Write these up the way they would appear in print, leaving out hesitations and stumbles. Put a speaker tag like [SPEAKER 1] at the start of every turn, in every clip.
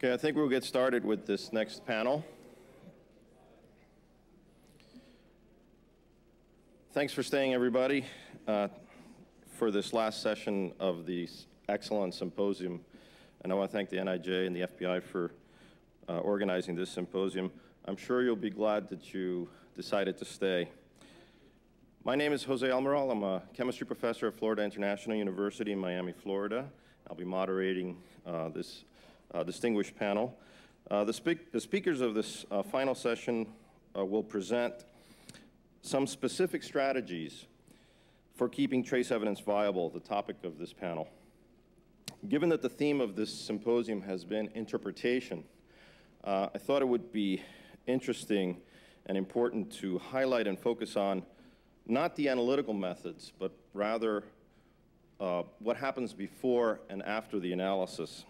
[SPEAKER 1] Okay, I think we'll get started with this next panel. Thanks for staying, everybody, for this last session of the excellent symposium. And I want to thank the NIJ and the FBI for organizing this symposium. I'm sure you'll be glad that you decided to stay. My name is Jose Almiral. I'm a chemistry professor at Florida International University in Miami, Florida. I'll be moderating this distinguished panel. The speakers of this final session will present some specific strategies for keeping trace evidence viable, the topic of this panel. Given that the theme of this symposium has been interpretation, I thought it would be interesting and important to highlight and focus on not the analytical methods, but rather what happens before and after the analysis.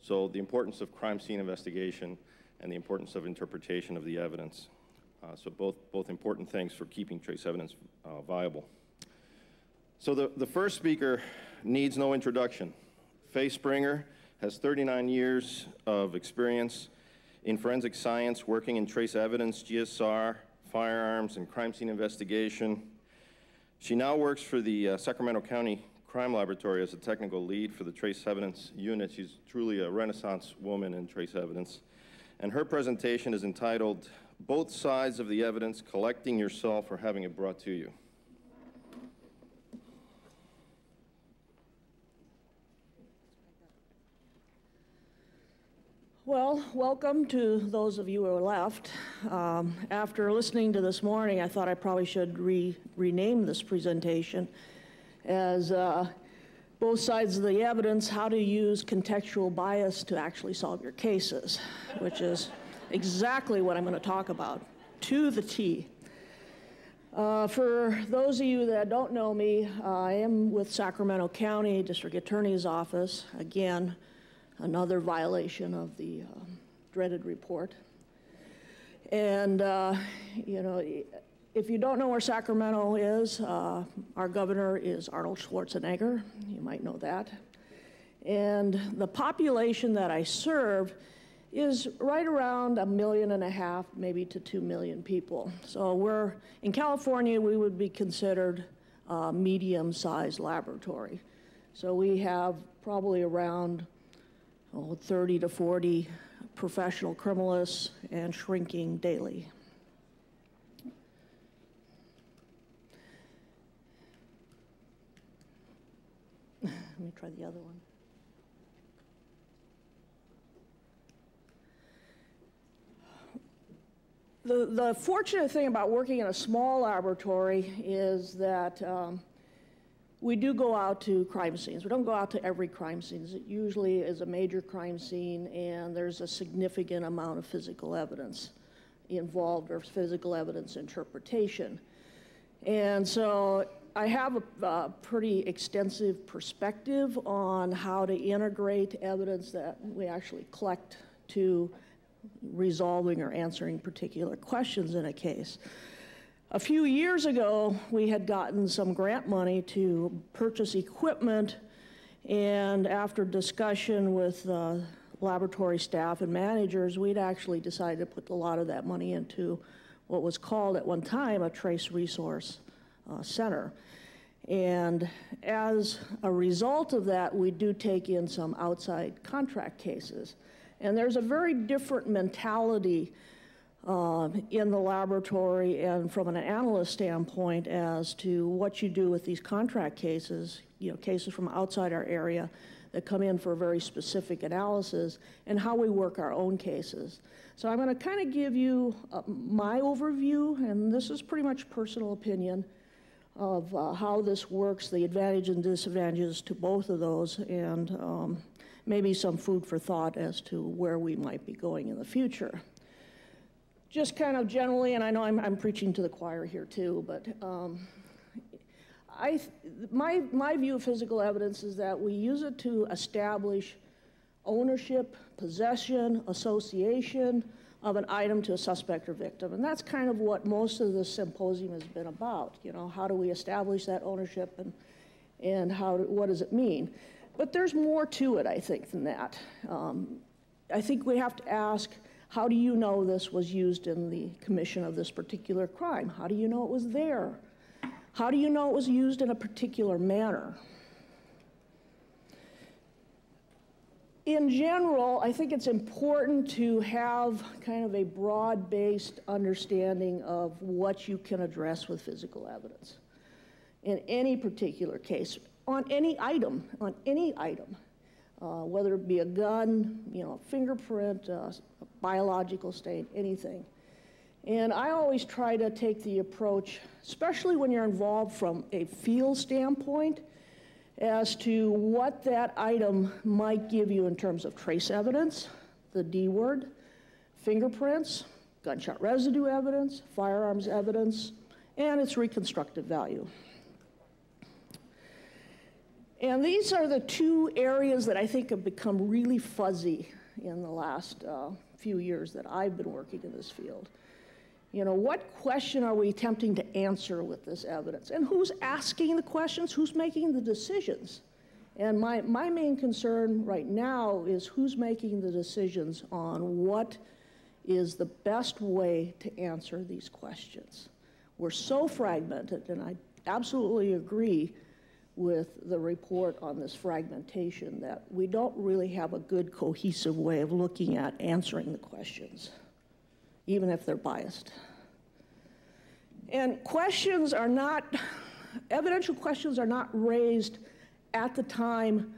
[SPEAKER 1] So the importance of crime scene investigation and the importance of interpretation of the evidence. So both important things for keeping trace evidence viable. So the first speaker needs no introduction. Faye Springer has 39 years of experience in forensic science, working in trace evidence, GSR, firearms, and crime scene investigation. She now works for the Sacramento County Crime Laboratory as a technical lead for the trace evidence unit. She's truly a renaissance woman in trace evidence. And her presentation is entitled, "Both Sides of the Evidence, Collecting Yourself or Having It Brought to You."
[SPEAKER 2] Well, welcome to those of you who are left. After listening to this morning, I thought I probably should rename this presentation as both sides of the evidence, how to use contextual bias to actually solve your cases, which is exactly what I'm going to talk about, to the T. For those of you that don't know me, I am with Sacramento County District Attorney's Office. Again, another violation of the dreaded report. And, you know, if you don't know where Sacramento is, our governor is Arnold Schwarzenegger. You might know that. And the population that I serve is right around 1.5 million, maybe to 2 million people. So we're, in California, we would be considered a medium-sized laboratory. So we have probably around 30 to 40 professional criminalists and shrinking daily. Let me try the other one. The fortunate thing about working in a small laboratory is that we do go out to crime scenes. We don't go out to every crime scene. It usually is a major crime scene and there's a significant amount of physical evidence involved, or physical evidence interpretation. And so I have a pretty extensive perspective on how to integrate evidence that we actually collect to resolving or answering particular questions in a case. A few years ago, we had gotten some grant money to purchase equipment, and after discussion with laboratory staff and managers, we'd actually decided to put a lot of that money into what was called at one time a trace resource center. And as a result of that, we do take in some outside contract cases. And there's a very different mentality in the laboratory and from an analyst standpoint as to what you do with these contract cases, you know, cases from outside our area that come in for a very specific analysis, and how we work our own cases. So I'm going to kind of give you my overview, and this is pretty much personal opinion, of how this works, the advantages and disadvantages to both of those, and maybe some food for thought as to where we might be going in the future. Just kind of generally, and I know I'm preaching to the choir here too, but my view of physical evidence is that we use it to establish ownership, possession, association of an item to a suspect or victim. And that's kind of what most of the symposium has been about. You know, how do we establish that ownership, and what does it mean? But there's more to it, I think, than that. I think we have to ask, how do you know this was used in the commission of this particular crime? How do you know it was there? How do you know it was used in a particular manner? In general, I think it's important to have kind of a broad-based understanding of what you can address with physical evidence in any particular case, on any item, whether it be a gun, a fingerprint, a biological stain, anything. And I always try to take the approach, especially when you're involved from a field standpoint, as to what that item might give you in terms of trace evidence, the D word, fingerprints, gunshot residue evidence, firearms evidence, and its reconstructive value. And these are the two areas that I think have become really fuzzy in the last few years that I've been working in this field. What question are we attempting to answer with this evidence? And who's asking the questions? Who's making the decisions? And my main concern right now is who's making the decisions on what is the best way to answer these questions. We're so fragmented, and I absolutely agree with the report on this fragmentation, that we don't really have a good cohesive way of looking at answering the questions, even if they're biased. And evidential questions are not raised at the time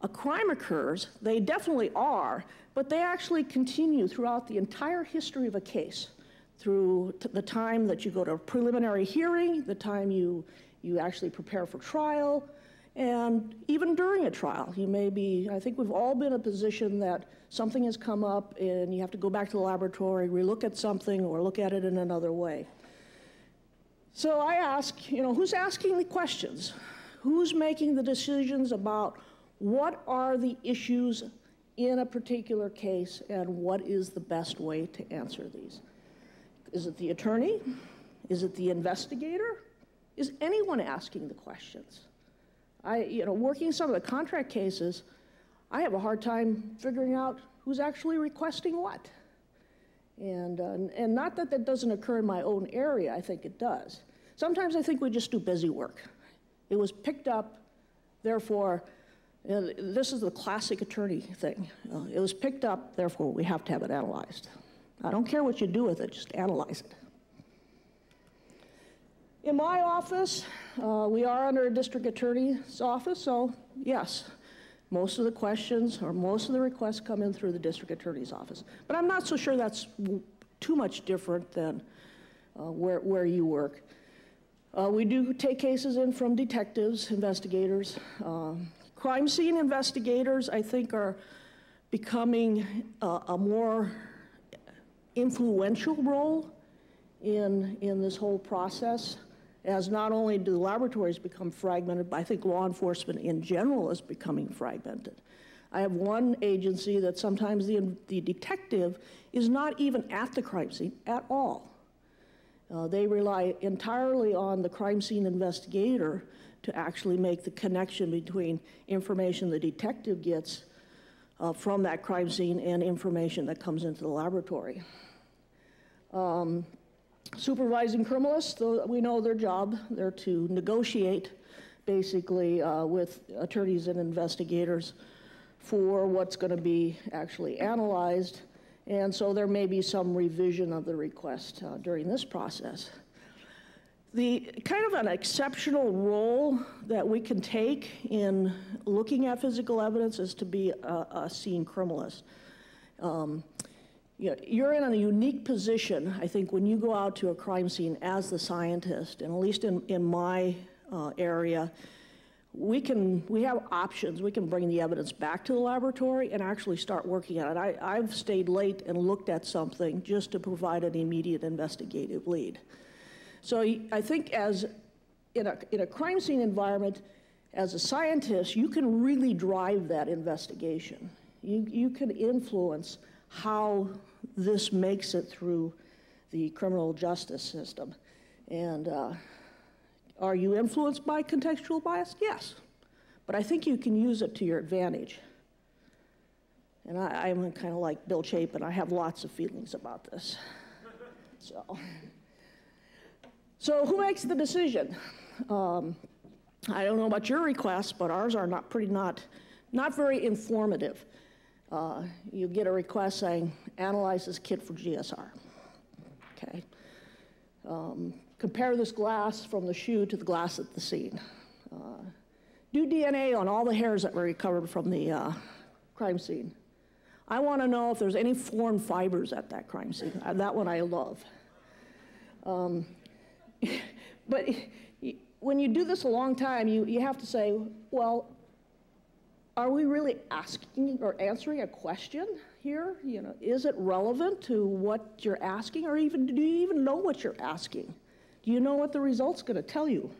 [SPEAKER 2] a crime occurs. They definitely are, but they actually continue throughout the entire history of a case, through the time that you go to a preliminary hearing, the time you actually prepare for trial, and even during a trial. I think we've all been in a position that something has come up and you have to go back to the laboratory, relook at something, or look at it in another way. So I ask, who's asking the questions? Who's making the decisions about what are the issues in a particular case and what is the best way to answer these? Is it the attorney? Is it the investigator? Is anyone asking the questions? Working some of the contract cases, I have a hard time figuring out who's actually requesting what. And not that that doesn't occur in my own area, I think it does. Sometimes I think we just do busy work. It was picked up, therefore, this is the classic attorney thing. It was picked up, therefore we have to have it analyzed. I don't care what you do with it, just analyze it. In my office, we are under a district attorney's office, so yes, most of the questions or most of the requests come in through the district attorney's office. But I'm not so sure that's too much different than where you work. We do take cases in from detectives, investigators. Crime scene investigators, I think, are becoming a more influential role in this whole process, as not only do the laboratories become fragmented, but I think law enforcement in general is becoming fragmented. I have one agency that sometimes the detective is not even at the crime scene at all. They rely entirely on the crime scene investigator to actually make the connection between information the detective gets from that crime scene and information that comes into the laboratory. Supervising criminalists, we know their job. They're to negotiate, basically, with attorneys and investigators for what's going to be actually analyzed. And so there may be some revision of the request during this process. The kind of an exceptional role that we can take in looking at physical evidence is to be a scene criminalist. You're in a unique position, I think, when you go out to a crime scene as the scientist, and at least in my area, we have options. We can bring the evidence back to the laboratory and actually start working on it. I've stayed late and looked at something just to provide an immediate investigative lead. So I think as in a crime scene environment, as a scientist, you can really drive that investigation. You can influence how this makes it through the criminal justice system. And are you influenced by contextual bias? Yes. but I think you can use it to your advantage. And I'm kind of like Bill Chapin. I have lots of feelings about this. So who makes the decision? I don't know about your requests, but ours are not very informative. You get a request saying, analyze this kit for GSR. Okay. Compare this glass from the shoe to the glass at the scene. Do DNA on all the hairs that were recovered from the crime scene. I want to know if there's any foreign fibers at that crime scene. That one I love. But when you do this a long time, you have to say, well, are we really asking or answering a question here? You know, is it relevant to what you're asking, or even do you even know what you're asking? Do you know what the result's going to tell you?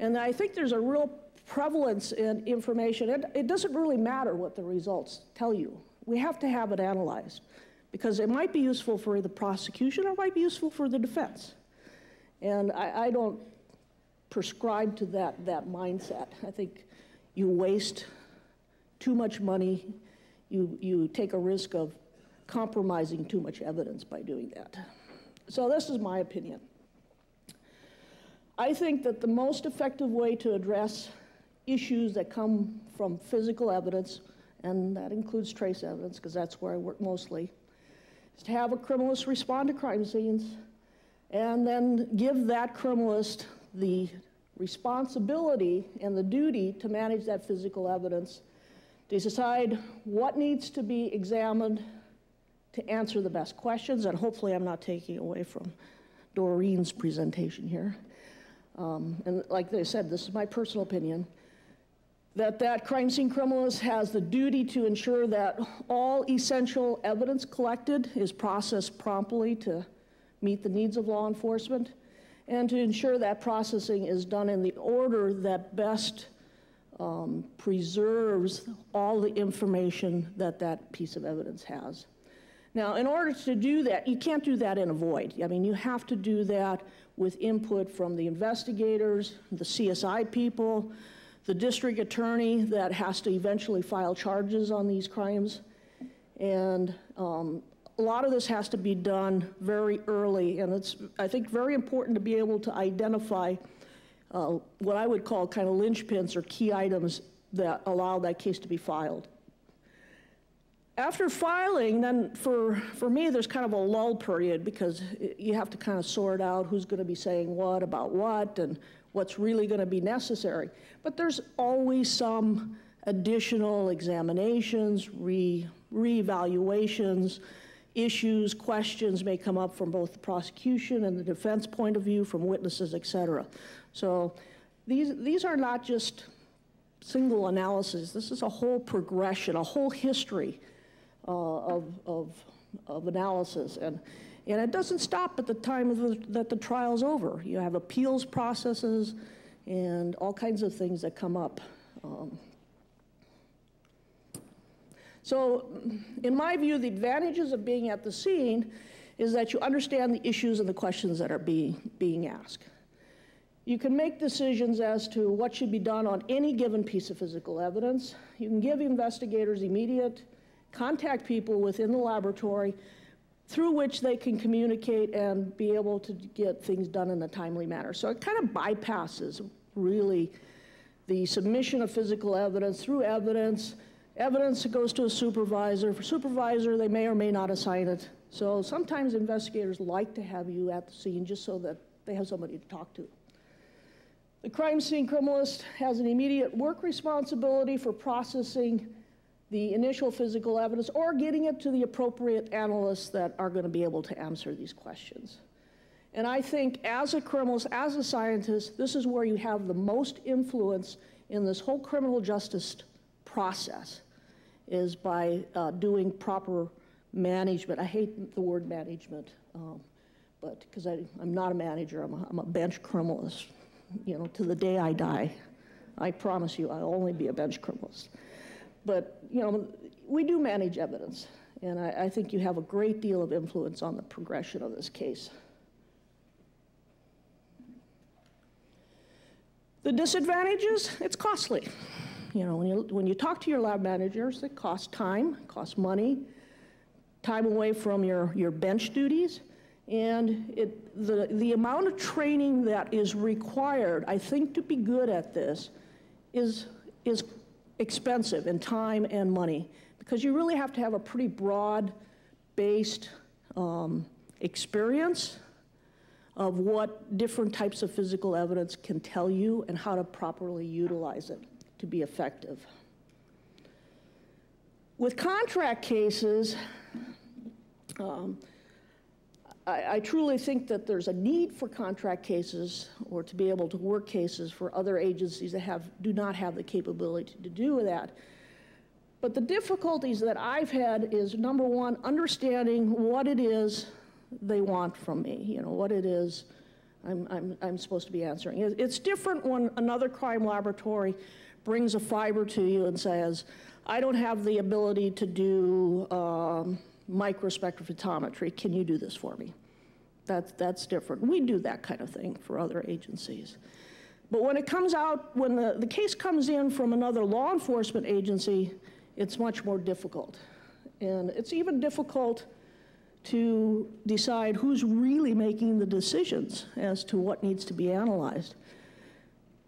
[SPEAKER 2] And I think there's a real prevalence in information. It doesn't really matter what the results tell you. We have to have it analyzed, because it might be useful for the prosecution or it might be useful for the defense. And I don't prescribe to that mindset. I think you waste too much money. You take a risk of compromising too much evidence by doing that. So this is my opinion. I think that the most effective way to address issues that come from physical evidence, and that includes trace evidence, because that's where I work mostly, is to have a criminalist respond to crime scenes and then give that criminalist the responsibility and the duty to manage that physical evidence, to decide what needs to be examined to answer the best questions. And hopefully I'm not taking away from Doreen's presentation here. And like I said, this is my personal opinion, that crime scene criminalist has the duty to ensure that all essential evidence collected is processed promptly to meet the needs of law enforcement, and to ensure that processing is done in the order that best preserves all the information that that piece of evidence has. Now, in order to do that, you can't do that in a void. I mean, you have to do that with input from the investigators, the CSI people, the district attorney that has to eventually file charges on these crimes. And a lot of this has to be done very early, and it's, I think, very important to be able to identify what I would call kind of linchpins or key items that allow that case to be filed. After filing, then for me, there's kind of a lull period, because you have to kind of sort out who's going to be saying what about what and what's really going to be necessary. But there's always some additional examinations, reevaluations, issues, questions may come up from both the prosecution and the defense point of view, from witnesses, et cetera. So these are not just single analysis. This is a whole progression, a whole history of analysis. And it doesn't stop at the time that the trial's over. You have appeals processes and all kinds of things that come up. So in my view, the advantages of being at the scene is that you understand the issues and the questions that are being asked. You can make decisions as to what should be done on any given piece of physical evidence. You can give investigators immediate contact people within the laboratory through which they can communicate and be able to get things done in a timely manner. So it kind of bypasses, really, the submission of physical evidence through evidence that goes to a supervisor. For supervisor, they may or may not assign it. So sometimes investigators like to have you at the scene just so that they have somebody to talk to. The crime scene criminalist has an immediate work responsibility for processing the initial physical evidence or getting it to the appropriate analysts that are going to be able to answer these questions. And I think as a criminalist, as a scientist, this is where you have the most influence in this whole criminal justice process, is by doing proper management. I hate the word management, but because I'm not a manager, I'm a bench criminalist, you know, to the day I die. I promise you I'll only be a bench criminalist. But, you know, we do manage evidence, and I think you have a great deal of influence on the progression of this case. The disadvantages, it's costly. You know, when you talk to your lab managers, it costs time, costs money, time away from your bench duties, and the amount of training that is required, I think, to be good at this is expensive in time and money, because you really have to have a pretty broad-based experience of what different types of physical evidence can tell you and how to properly utilize it to be effective. With contract cases, I truly think that there's a need for contract cases or to be able to work cases for other agencies that do not have the capability to do that. But the difficulties that I've had is, number one, understanding what it is they want from me, you know, what it is I'm supposed to be answering. It's different when another crime laboratory brings a fiber to you and says, I don't have the ability to do microspectrophotometry, can you do this for me? That's different. We do that kind of thing for other agencies. But when it comes out, when the case comes in from another law enforcement agency, it's much more difficult. And it's even difficult to decide who's really making the decisions as to what needs to be analyzed.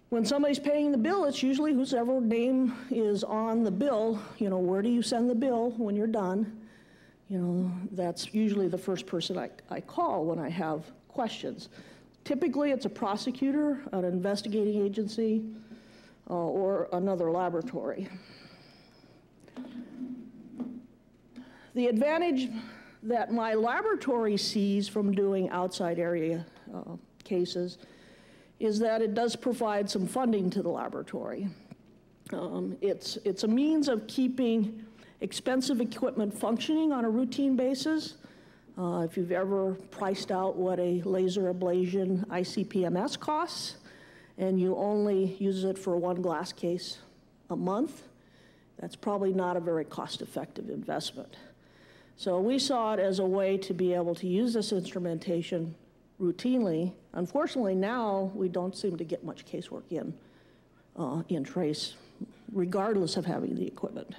[SPEAKER 2] When somebody's paying the bill, it's usually whoever name is on the bill. You know, where do you send the bill when you're done? You know, that's usually the first person I call when I have questions. Typically, it's a prosecutor, an investigating agency, or another laboratory. The advantage that my laboratory sees from doing outside area cases is that it does provide some funding to the laboratory. It's a means of keeping expensive equipment functioning on a routine basis. If you've ever priced out what a laser ablation ICP-MS costs, and you only use it for one glass case a month, that's probably not a very cost-effective investment. So we saw it as a way to be able to use this instrumentation routinely. Unfortunately, now we don't seem to get much casework in trace, regardless of having the equipment.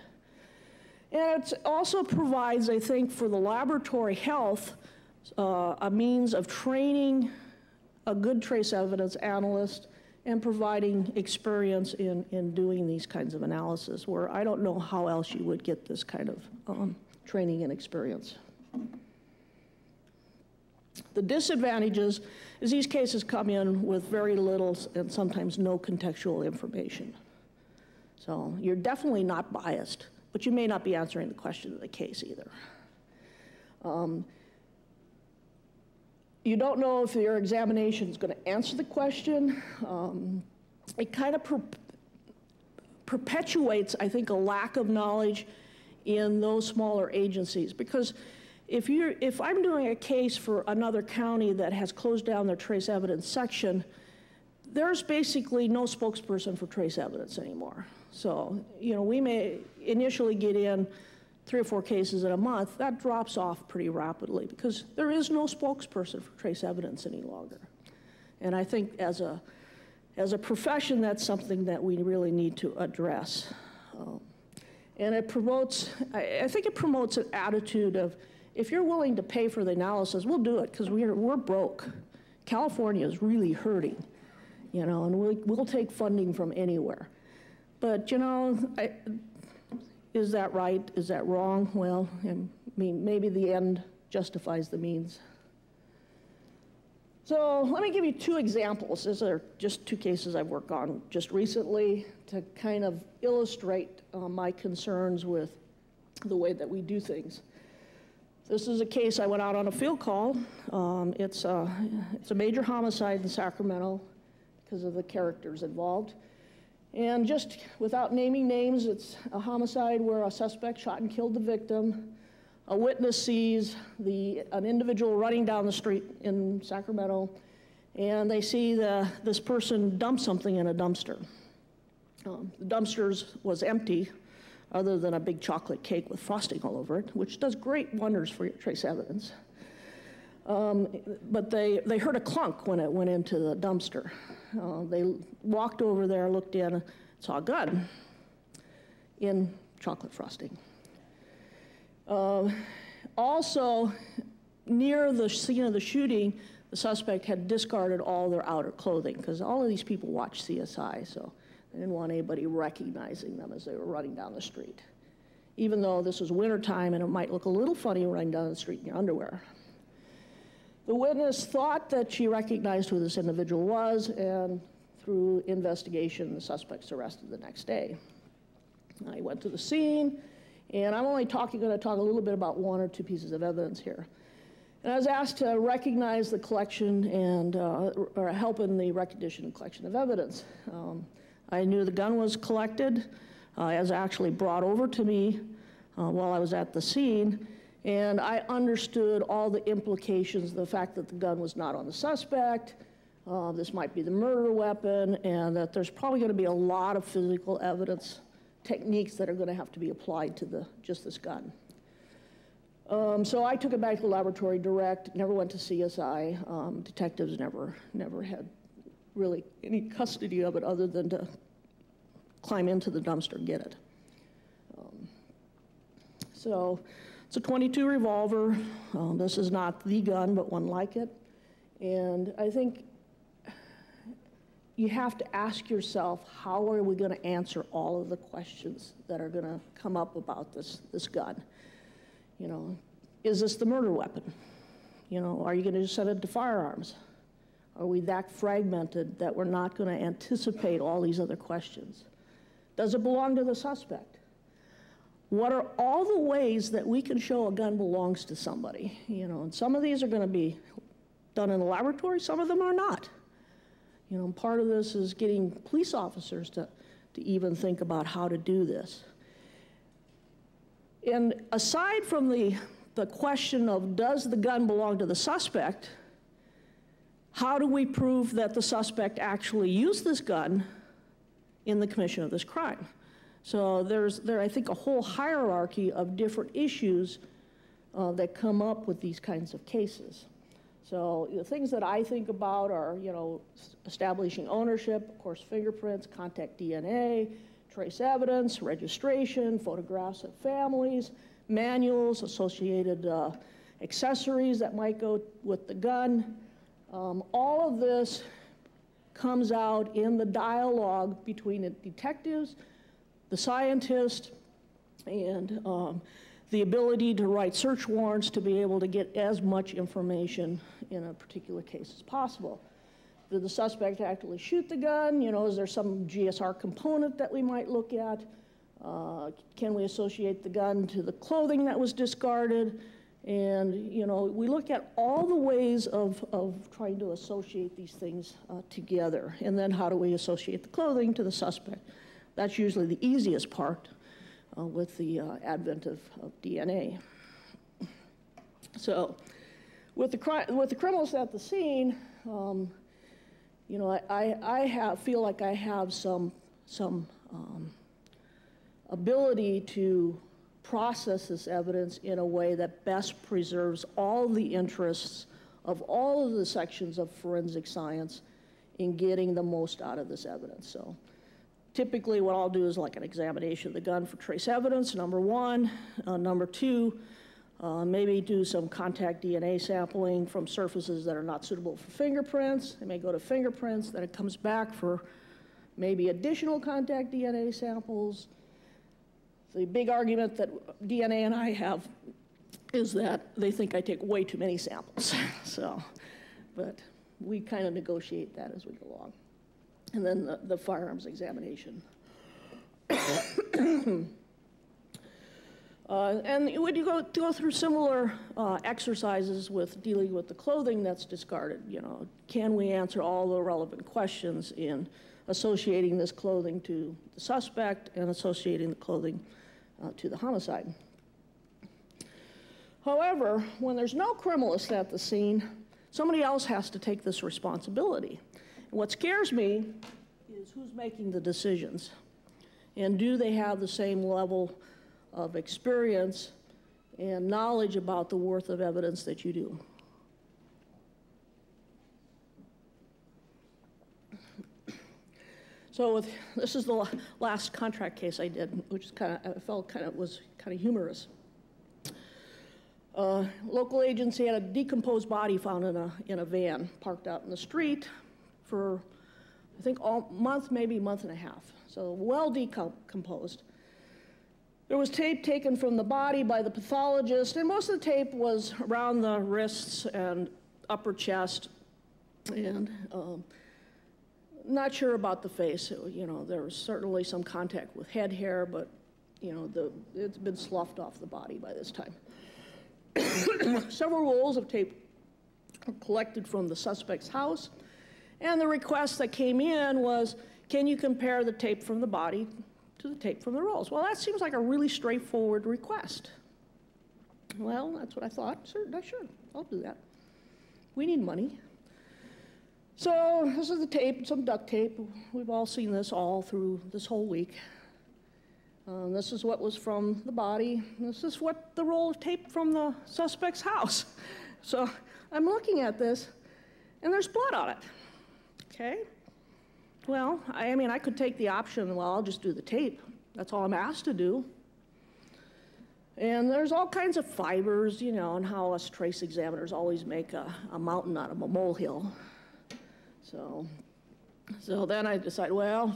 [SPEAKER 2] And it also provides, I think, for the laboratory health, a means of training a good trace evidence analyst and providing experience in doing these kinds of analysis, where I don't know how else you would get this kind of training and experience. The disadvantages is these cases come in with very little and sometimes no contextual information. So you're definitely not biased, but you may not be answering the question of the case either. You don't know if your examination is going to answer the question. It kind of perpetuates, I think, a lack of knowledge in those smaller agencies, because if I'm doing a case for another county that has closed down their trace evidence section, there's basically no spokesperson for trace evidence anymore. So, you know, we may initially get in 3 or 4 cases in a month. That drops off pretty rapidly because there is no spokesperson for trace evidence any longer. And I think as a profession, that's something that we really need to address. And it promotes, I think it promotes an attitude of, if you're willing to pay for the analysis, we'll do it, because we're broke. California is really hurting, you know, and we'll take funding from anywhere. But, you know, is that right? Is that wrong? Well, I mean, maybe the end justifies the means. So let me give you 2 examples. These are just 2 cases I've worked on just recently to kind of illustrate my concerns with the way that we do things. This is a case I went out on a field call. It's a major homicide in Sacramento because of the characters involved. And just without naming names, it's a homicide where a suspect shot and killed the victim. A witness sees an individual running down the street in Sacramento, and they see this person dump something in a dumpster. The dumpster was empty, other than a big chocolate cake with frosting all over it, which does great wonders for your trace evidence. But they heard a clunk when it went into the dumpster. They walked over there, looked in, saw a gun in chocolate frosting. Also, near the scene of the shooting, the suspect had discarded all their outer clothing, because all of these people watch CSI, so they didn't want anybody recognizing them as they were running down the street, even though this was wintertime and it might look a little funny running down the street in your underwear. The witness thought that she recognized who this individual was, and through investigation, the suspect's arrested the next day. I went to the scene, and I'm only going to talk a little bit about one or two pieces of evidence here. And I was asked to recognize the collection and or help in the recognition and collection of evidence. I knew the gun was collected. It was actually brought over to me while I was at the scene. And I understood all the implications, the fact that the gun was not on the suspect, this might be the murder weapon, and that there's probably going to be a lot of physical evidence techniques that are going to have to be applied to just this gun. So I took it back to the laboratory direct, never went to CSI. Detectives never had really any custody of it other than to climb into the dumpster and get it. So it's a .22 revolver. This is not the gun, but one like it. And I think you have to ask yourself, how are we going to answer all of the questions that are going to come up about this gun? You know, is this the murder weapon? You know, are you going to just send it to firearms? Are we that fragmented that we're not going to anticipate all these other questions? Does it belong to the suspect? What are all the ways that we can show a gun belongs to somebody? You know, and some of these are going to be done in the laboratory, some of them are not. You know, part of this is getting police officers to even think about how to do this. And aside from the question of does the gun belong to the suspect, how do we prove that the suspect actually used this gun in the commission of this crime? So there's, I think, a whole hierarchy of different issues that come up with these kinds of cases. So the things that I think about are, you know, establishing ownership, of course, fingerprints, contact DNA, trace evidence, registration, photographs of families, manuals, associated accessories that might go with the gun. All of this comes out in the dialogue between the detectives, the scientist, and the ability to write search warrants to be able to get as much information in a particular case as possible. Did the suspect actually shoot the gun? You know, is there some GSR component that we might look at? Can we associate the gun to the clothing that was discarded? And, you know, we look at all the ways of trying to associate these things together. And then how do we associate the clothing to the suspect? That's usually the easiest part with the advent of DNA. So with the criminalist at the scene, you know, I feel like I have some ability to process this evidence in a way that best preserves all the interests of all of the sections of forensic science in getting the most out of this evidence. So typically what I'll do is like an examination of the gun for trace evidence, number one. Number two, maybe do some contact DNA sampling from surfaces that are not suitable for fingerprints. It may go to fingerprints, then it comes back for maybe additional contact DNA samples. The big argument that DNA and I have is that they think I take way too many samples. So, but we kind of negotiate that as we go along. And then the firearms examination. And when you go through similar exercises with dealing with the clothing that's discarded, you know, can we answer all the relevant questions in associating this clothing to the suspect and associating the clothing to the homicide? However, when there's no criminalist at the scene, somebody else has to take this responsibility. And what scares me is who's making the decisions, and do they have the same level of experience and knowledge about the worth of evidence that you do. So this is the last contract case I did, which is was kind of humorous. Local agency had a decomposed body found in a van parked out in the street for, I think, maybe a month and a half. So well decomposed. There was tape taken from the body by the pathologist, and most of the tape was around the wrists and upper chest, and not sure about the face. There was certainly some contact with head hair, but it's been sloughed off the body by this time. Several rolls of tape were collected from the suspect's house, and the request that came in was, can you compare the tape from the body to the tape from the rolls? Well, that seems like a really straightforward request. Well, that's what I thought. Sure, I'll do that. We need money. So this is the tape, some duct tape. We've all seen this all through this whole week. This is what was from the body. This is what the roll of tape from the suspect's house. So I'm looking at this, and there's blood on it. Okay? Well, I could take the option, well, I'll just do the tape. That's all I'm asked to do. And there's all kinds of fibers, and how us trace examiners always make a mountain out of a molehill. So then I decide, well,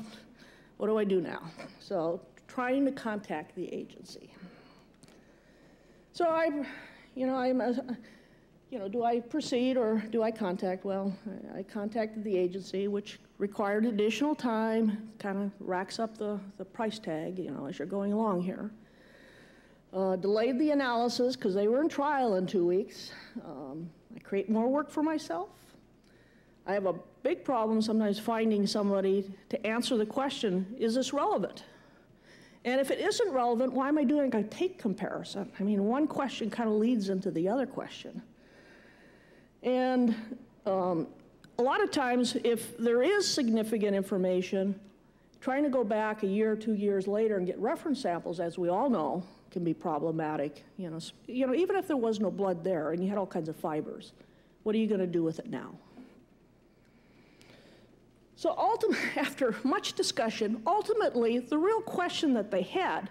[SPEAKER 2] what do I do now? So trying to contact the agency. So do I proceed or do I contact? Well, I contacted the agency, which required additional time, kind of racks up the price tag, as you're going along here. Delayed the analysis because they were in trial in 2 weeks. I create more work for myself. I have a big problem sometimes finding somebody to answer the question, is this relevant? And if it isn't relevant, why am I doing a tape comparison? One question kind of leads into the other question. And a lot of times, if there is significant information, trying to go back a year or 2 years later and get reference samples, as we all know, can be problematic. Even if there was no blood there and you had all kinds of fibers, what are you going to do with it now? So after much discussion, ultimately, the real question that they had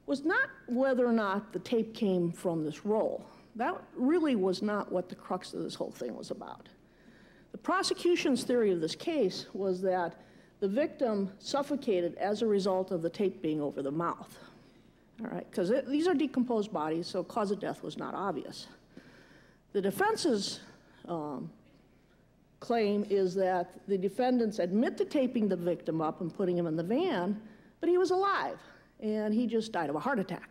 [SPEAKER 2] was not whether or not the tape came from this roll. That really was not what the crux of this whole thing was about. The prosecution's theory of this case was that the victim suffocated as a result of the tape being over the mouth. All right, because these are decomposed bodies, so cause of death was not obvious. The defense's claim is that the defendants admit to taping the victim up and putting him in the van, but he was alive, and he just died of a heart attack.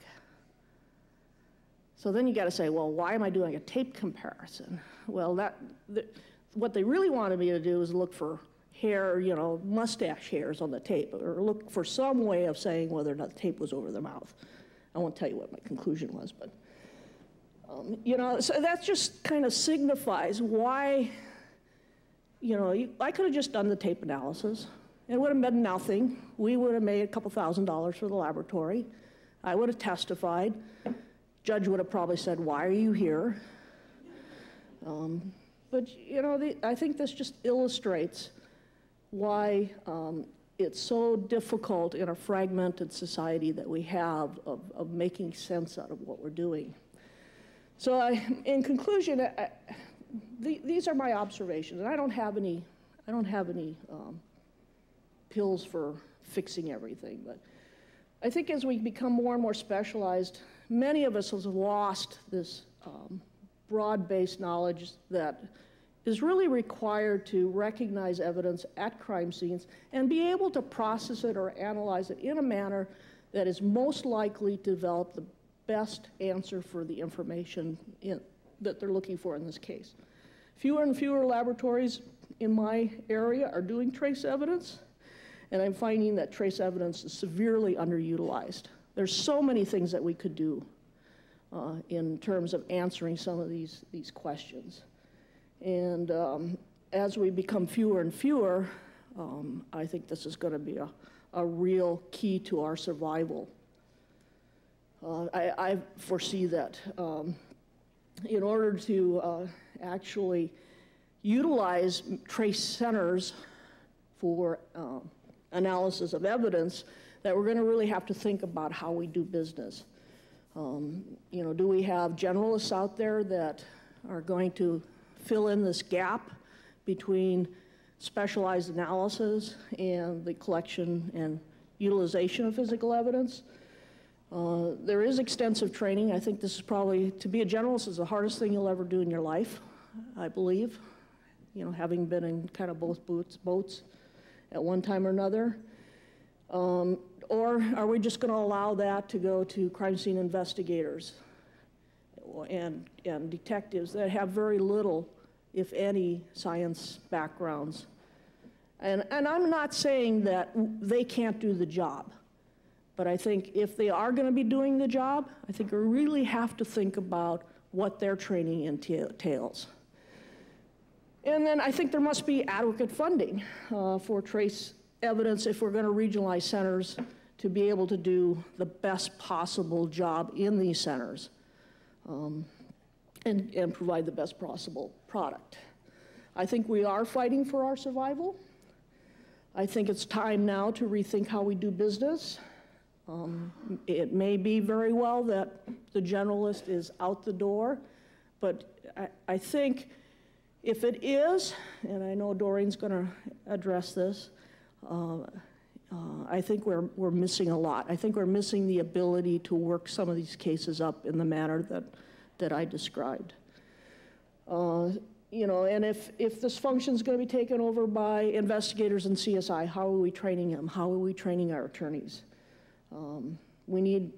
[SPEAKER 2] So then you got to say, well, why am I doing a tape comparison? Well, what they really wanted me to do is look for hair, mustache hairs on the tape, or look for some way of saying whether or not the tape was over the mouth. I won't tell you what my conclusion was, but, so that just kind of signifies why, I could have just done the tape analysis. It would have been nothing. We would have made a couple $1,000s for the laboratory. I would have testified. Judge would have probably said, why are you here? But, I think this just illustrates why it's so difficult in a fragmented society that we have of making sense out of what we're doing. So in conclusion, these are my observations, and I don't have any pills for fixing everything, but I think as we become more and more specialized, many of us have lost this broad-based knowledge that is really required to recognize evidence at crime scenes and be able to process it or analyze it in a manner that is most likely to develop the best answer for the information that they're looking for in this case. Fewer and fewer laboratories in my area are doing trace evidence, and I'm finding that trace evidence is severely underutilized. There's so many things that we could do in terms of answering some of these questions. And as we become fewer and fewer, I think this is going to be a real key to our survival. I foresee that in order to actually utilize trace centers for analysis of evidence that we're going to really have to think about how we do business. You know, do we have generalists out there that are going to fill in this gap between specialized analysis and the collection and utilization of physical evidence? There is extensive training. I think this is probably, to be a generalist is the hardest thing you'll ever do in your life, I believe. You know, having been in kind of both boats at one time or another. Or are we just going to allow that to go to crime scene investigators and detectives that have very little, if any, science backgrounds? And I'm not saying that they can't do the job, but I think if they are going to be doing the job, I think we really have to think about what their training entails. And then I think there must be adequate funding for trace evidence if we're going to regionalize centers to be able to do the best possible job in these centers and provide the best possible product. I think we are fighting for our survival. I think it's time now to rethink how we do business. It may be very well that the generalist is out the door, but I think if it is, and I know Doreen's going to address this, I think we're missing a lot. I think we're missing the ability to work some of these cases up in the manner that I described. You know, and if this function is going to be taken over by investigators and CSI, how are we training them? How are we training our attorneys? We need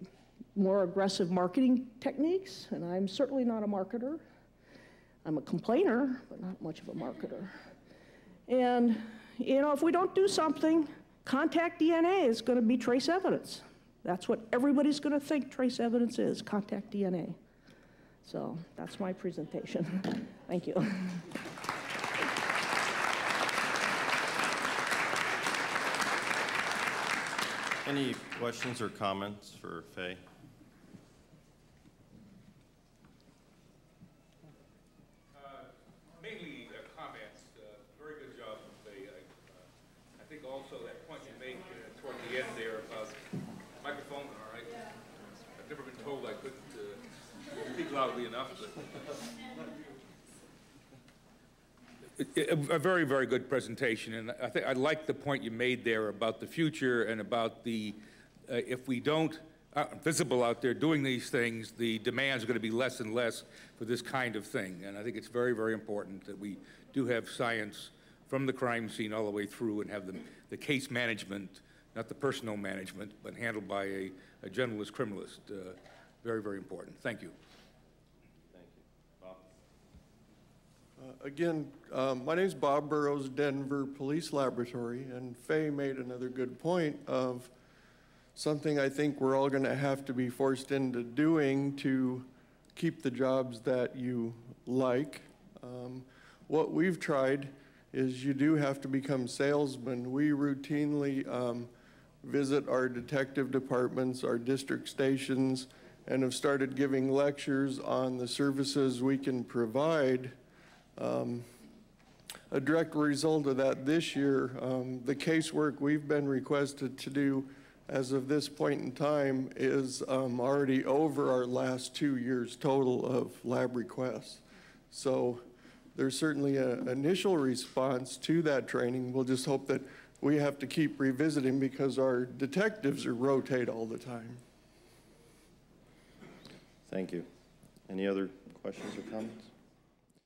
[SPEAKER 2] more aggressive marketing techniques, and I'm certainly not a marketer. I'm a complainer, but not much of a marketer. And, you know, if we don't do something, contact DNA is going to be trace evidence. That's what everybody's going to think trace evidence is, contact DNA. So that's my presentation. Thank you.
[SPEAKER 1] Any questions or comments for Faye?
[SPEAKER 3] Mainly comments. Very good job, Faye. I think also that point you made toward the end there about microphone, all right? I've never been told I couldn't speak loudly enough. A very, very good presentation, and I think I like the point you made there about the future and about the if we don't visible out there doing these things, the demands are going to be less and less for this kind of thing. And I think it's very, very important that we do have science from the crime scene all the way through and have the case management, not the personnel management, but handled by a generalist criminalist. Very, very important. Thank you.
[SPEAKER 1] Thank you. Bob?
[SPEAKER 4] Again, my name is Bob Burrows, Denver Police Laboratory, and Faye made another good point of something I think we're all going to have to be forced into doing to keep the jobs that you like. What we've tried is you do have to become salesmen. We routinely visit our detective departments, our district stations, and have started giving lectures on the services we can provide. A direct result of that this year, the casework we've been requested to do as of this point in time is already over our last 2 years total of lab requests. So there's certainly an initial response to that training. We'll just hope that we have to keep revisiting because our detectives are rotate all the time.
[SPEAKER 1] Thank you. Any other questions or comments?